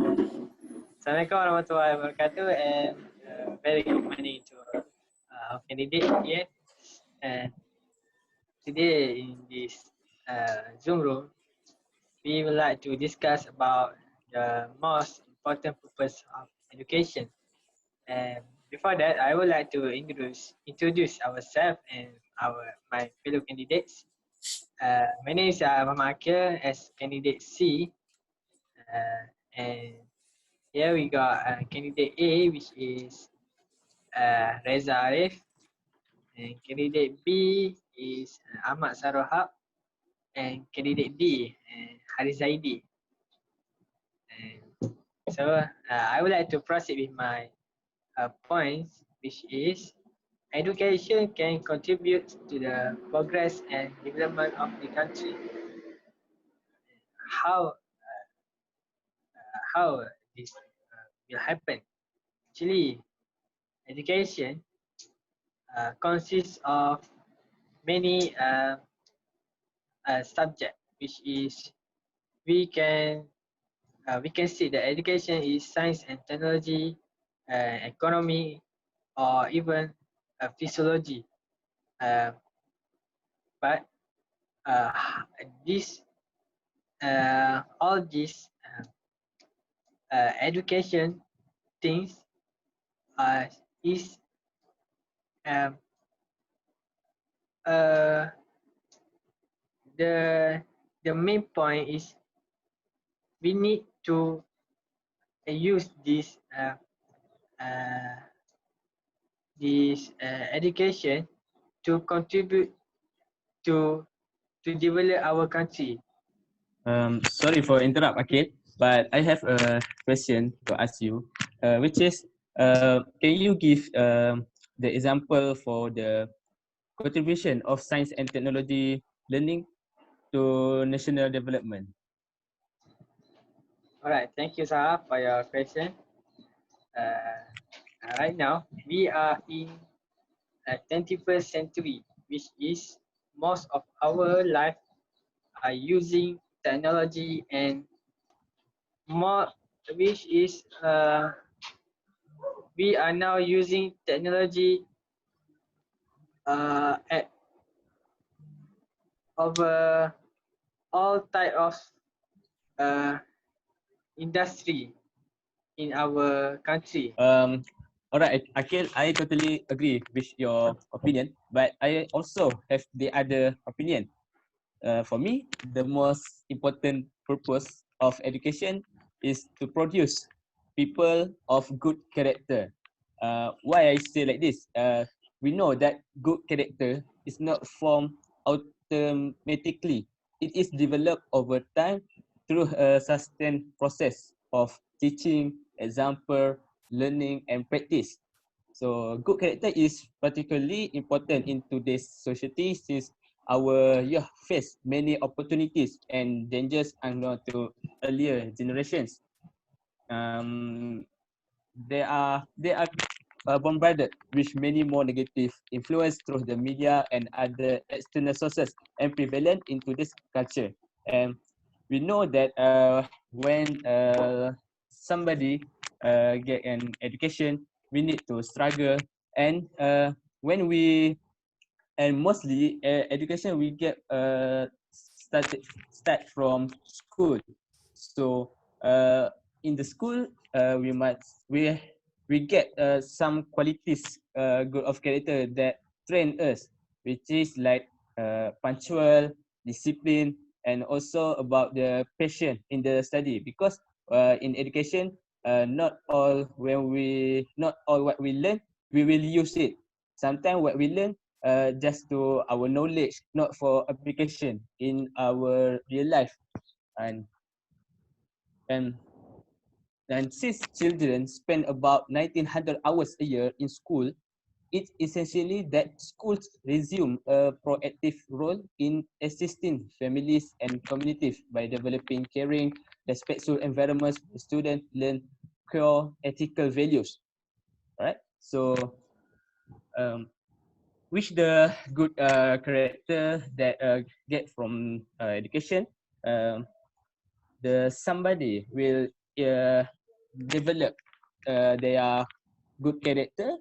Assalamualaikum warahmatullahi wabarakatuh, and very good morning to our candidate here. And today in this Zoom room, we would like to discuss about the most important purpose of education. And before that, I would like to introduce ourselves and my fellow candidates. My name is Muhammad Akil as candidate C, and here we got candidate A, which is REZZA ARIFF, and candidate B is AHMAD SAHARULHAQ, and candidate D, ZAIDI. And so I would like to proceed with my points, which is education can contribute to the progress and development of the country. How how this will happen? Actually, education consists of many subject, which is we can see that education is science and technology, economy, or even physiology. But this all these education things is um, the main point is we need to use uh, this education to contribute to develop our country. Sorry for interrupt, Akil, but I have a question to ask you, which is, can you give the example for the contribution of science and technology learning to national development? All right, thank you, Sarah, for your question. Right now, we are in a 21st century, which is most of our life are using technology, and more, which is we are now using technology at over all type of industry in our country. All right, Akil, I totally agree with your opinion, but I also have the other opinion. For me, the most important purpose of education is to produce people of good character. Why I say like this? We know that good character is not formed automatically. It is developed over time through a sustained process of teaching, example, learning, and practice. So good character is particularly important in today's society since our youth face many opportunities and dangers unknown to earlier generations. They are bombarded with many more negative influence through the media and other external sources and prevalent in today's culture. And we know that when somebody get an education, we need to struggle, and when we and mostly education we get start from school. So in the school we get some qualities good of character that train us, which is like punctual, discipline, and also about the passion in the study, because in education not all what we learn we will use it. Sometimes what we learn just to our knowledge, not for application in our real life. And and since children spend about 1900 hours a year in school, it's essentially that schools resume a proactive role in assisting families and communities by developing caring, respectful environments where students learn core ethical values. Right? So which the good character that get from education, the somebody will develop their good character,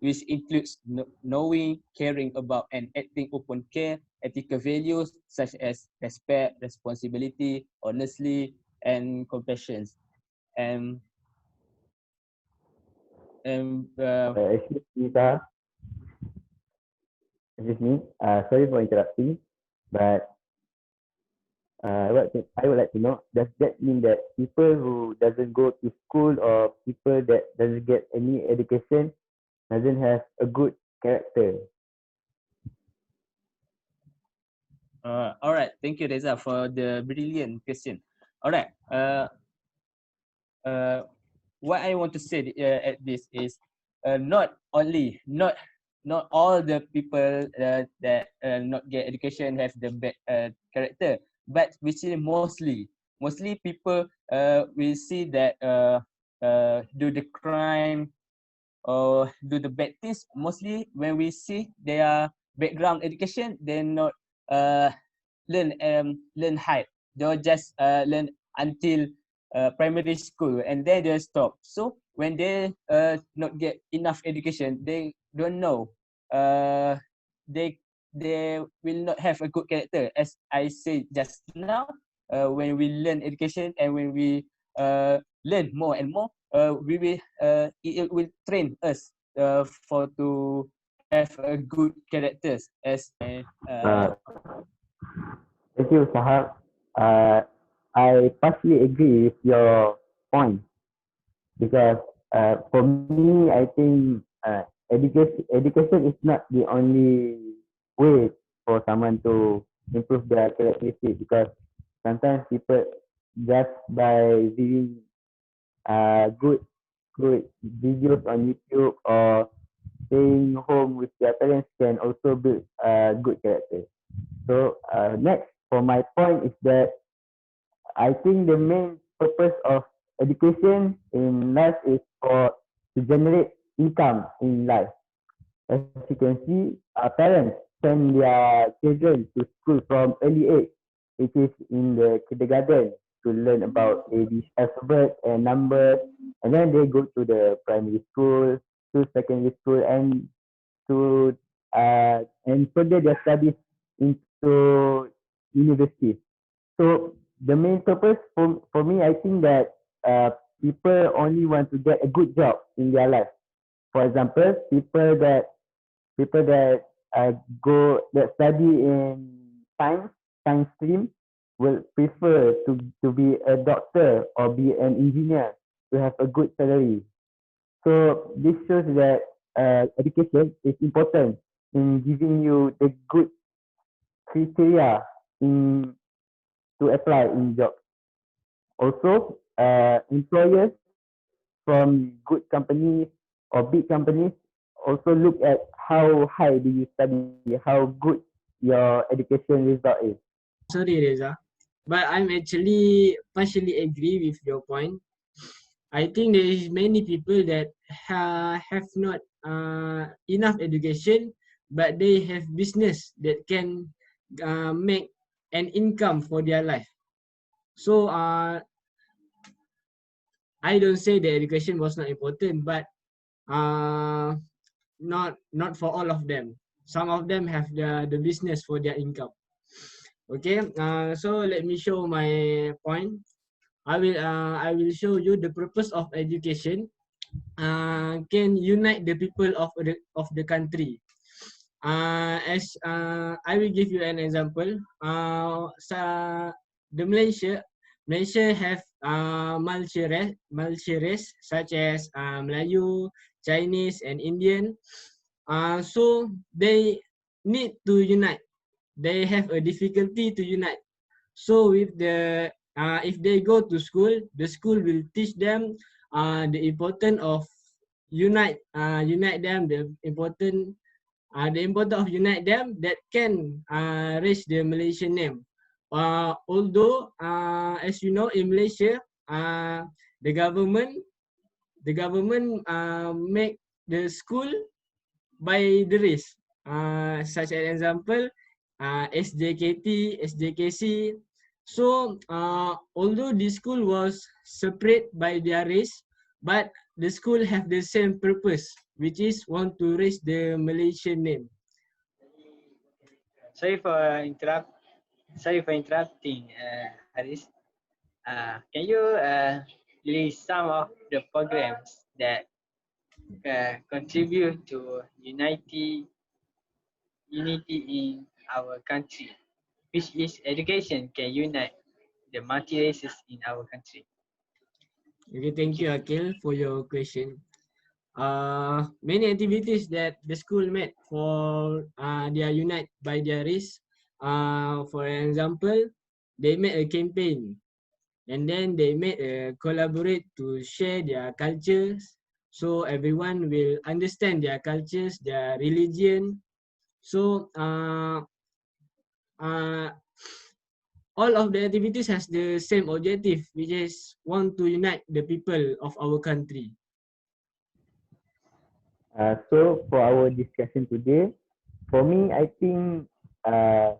which includes knowing, caring about, and acting upon care, ethical values such as respect, responsibility, honesty, and compassion. And Excuse me, sir. Excuse me. Sorry for interrupting, but I would like to know, does that mean that people who doesn't go to school or people that doesn't get any education doesn't have a good character? all right, thank you, Reza, for the brilliant question. All right, what I want to say at this is not all the people that not get education have the bad character, but we see mostly people we see that do the crime or do the bad things. Mostly when we see their background education, they not learn high. They'll just learn until primary school and then they stop. So when they not get enough education, they don't know. They will not have a good character. As I said just now, when we learn education and when we learn more and more, we will it will train us for to have a good characters as Thank you, Sahar. I partially agree with your point because for me, I think education is not the only way for someone to improve their characteristics because sometimes people just by viewing good videos on YouTube or staying home with their parents can also build good character. So next, for my point is that I think the main purpose of education in life is for to generate income in life. As you can see, our parents send their children to school from early age, which is in the kindergarten to learn about ABC alphabet and numbers, and then they go to the primary school, to secondary school, and to and further their studies into university. So the main purpose for me, I think that people only want to get a good job in their life. For example, people that go that study in science stream will prefer to be a doctor or be an engineer to have a good salary. So this shows that education is important in giving you the good criteria in to apply in job. Also, employers from good companies or big companies also look at how high do you study, how good your education result is. Sorry, Reza, but I'm actually partially agree with your point. I think there is many people that have not enough education, but they have business that can make an income for their life. So I don't say the education was not important, but uh, not for all of them. Some of them have the business for their income. Okay, so let me show my point. I will show you the purpose of education can unite the people of the country. As I will give you an example. The Malaysia have multi-race such as Melayu, Chinese, and Indian. So they need to unite. They have a difficulty to unite. So with the if they go to school, the school will teach them the importance of unite them, the importance of unite them that can raise the Malaysian name. Although as you know, in Malaysia, the government make the school by the race. Such an example, SJKT, SJKC. So although the school was separate by their race, but the school have the same purpose, which is want to raise the Malaysian name. Sorry for interrupting, Haris. Can you list some of the programs that contribute to unity in our country, which is education can unite the multi-races in our country? Okay, thank you, Akil, for your question. Many activities that the school made for their unite by their race. For example, they made a campaign, and then they made a collaborate to share their cultures, so everyone will understand their cultures, their religion. So uh, all of the activities has the same objective, which is want to unite the people of our country. So for our discussion today, for me, I think uh,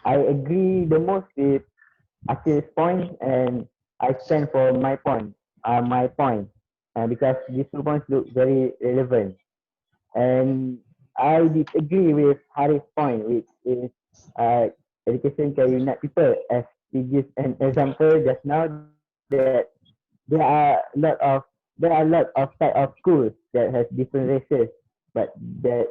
I agree the most with Akil's point, and I stand for my point, because these 2 points look very relevant. And I disagree with Harith's point, which is uh, education can unite people. As he gives an example just now, that there are a lot of type of schools that has different races, but that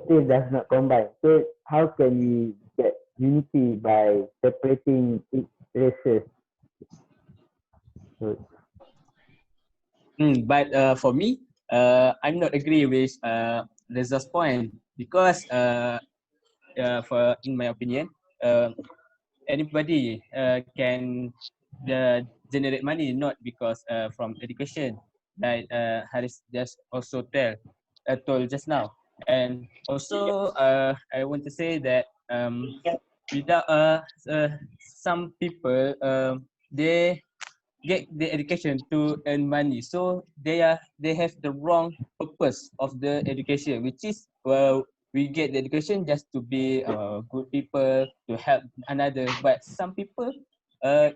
still does not combine. So how can we get unity by separating each races? So, But for me, I'm not agree with Reza's point because for in my opinion, anybody can generate money not because from education, like Haris just also told just now. And also I want to say that without some people they get the education to earn money, so they have the wrong purpose of the education, which is we get the education just to be good people, to help another. But some people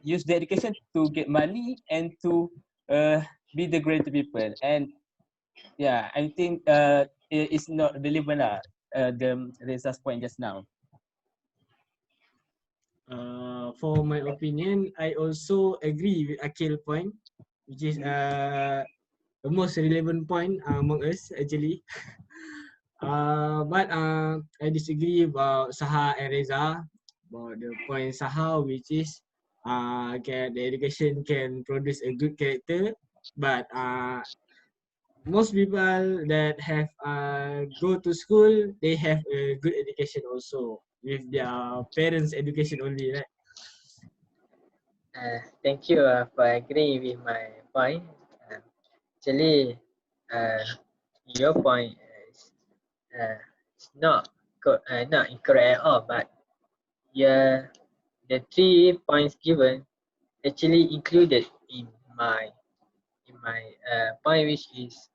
use the education to get money and to uh, be the great people. And yeah, I think it is not relevant the Reza's point just now. For my opinion, I also agree with Akil point, which is the most relevant point among us actually. But I disagree about Saha and Reza about the point Saha, which is the education can produce a good character, but most people that have go to school, they have a good education also with their parents' education only, right? Thank you for agreeing with my point. Actually, uh, your point is not incorrect at all, but yeah, the 3 points given actually included in my point, which is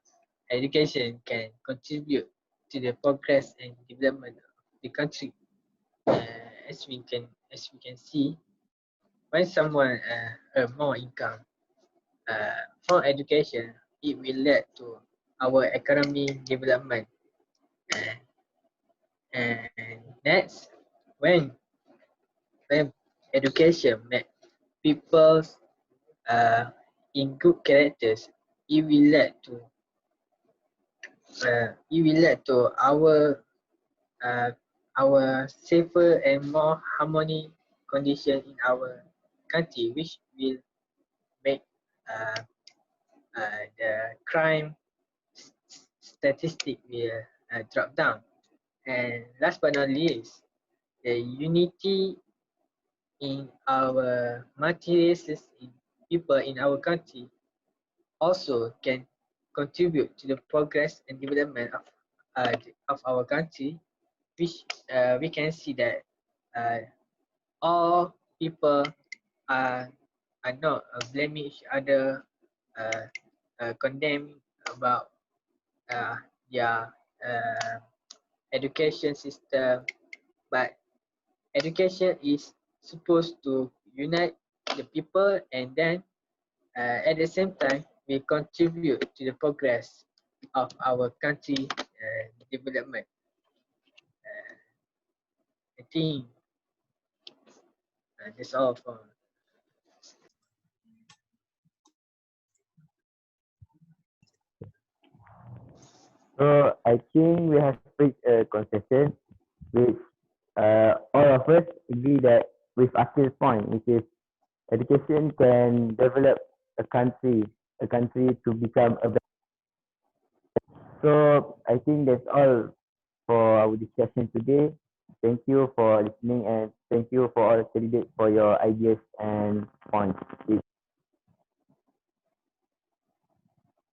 education can contribute to the progress and development of the country. As we can see, when someone earn more income from education, it will lead to our economic development. Uh, and next, when when education make people in good characters, it will lead to uh, our safer and more harmony condition in our country, which will make uh, the crime statistic will drop down. And last but not least, the unity in our multi-races in people in our country also can contribute to the progress and development of our country, which we can see that all people are not blaming each other, uh, condemn about uh, their education system, but education is supposed to unite the people, and then at the same time we contribute to the progress of our country development. I think that's all for. So I think we have reached a consensus which all of us agree that with Akil's point, which is education can develop a country to become a better. So I think that's all for our discussion today. Thank you for listening and thank you for all the candidates for your ideas and points.